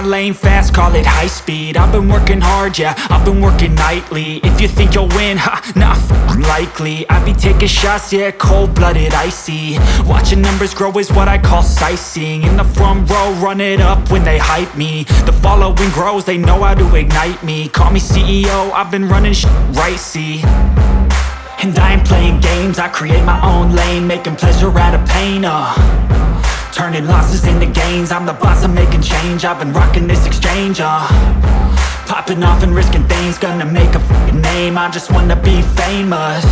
lane fast, call it high speed. I've been working hard, yeah, I've been working nightly. If you think you'll win, ha, not likely. I be taking shots, yeah, cold-blooded, icy. Watching numbers grow is what I call sightseeing. In the front row, run it up when they hype me. The following grows, they know how to ignite me. Call me CEO, I've been running right, see. And I ain't playing games, I create my own lane, making pleasure out of pain, turning losses into gains. I'm the boss, I'm making change. I've been rocking this exchange, popping off and risking things. Gonna make a f***ing name. I just wanna be famous,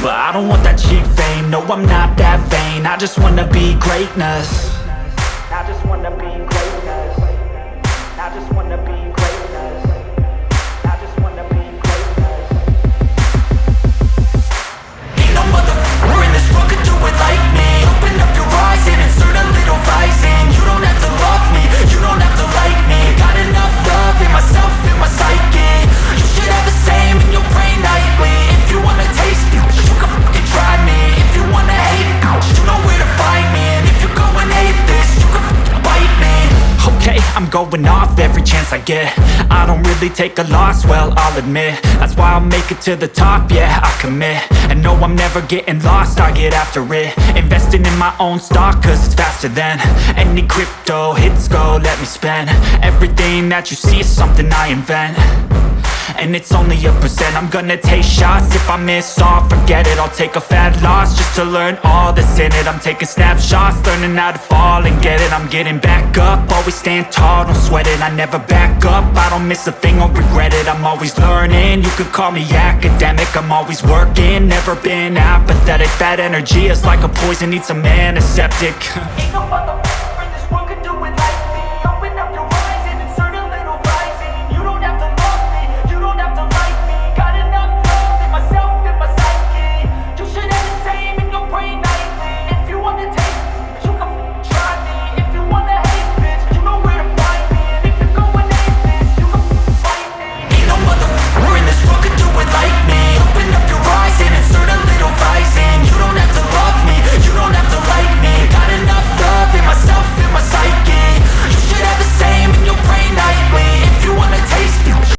but I don't want that cheap fame. No, I'm not that vain. I just wanna be greatness. I just wanna be greatness. I just wanna be greatness. I just wanna be greatness. Ain't no motherfucker in this world could do it like me. Open up your eyes and insert a little rising. You don't have to love me, you don't have to like me. Got enough love in myself, in my psyche. You should have the same in your brain nightly. If you wanna taste me, you can fucking try me. If you wanna hate me, you know where to find me. And if you go and hate this, you can fucking bite me. Okay, I'm going off every chance I get. I don't really take a loss, well, I'll admit. That's why I'll make it to the top, yeah, I commit. And no, I'm never getting lost, I get after it. Investing in my own stock, cause it's faster than any crypto hits go, let me spend. Everything that you see is something I invent, and it's only a percent. I'm gonna take shots, if I miss all, forget it. I'll take a fat loss just to learn all that's in it. I'm taking snapshots, learning how to fall and get it. I'm getting back up, always stand tall, don't sweat it. I never back up, I don't miss a thing or regret it. I'm always learning, you could call me academic. I'm always working, never been apathetic. That energy is like a poison, needs some antiseptic.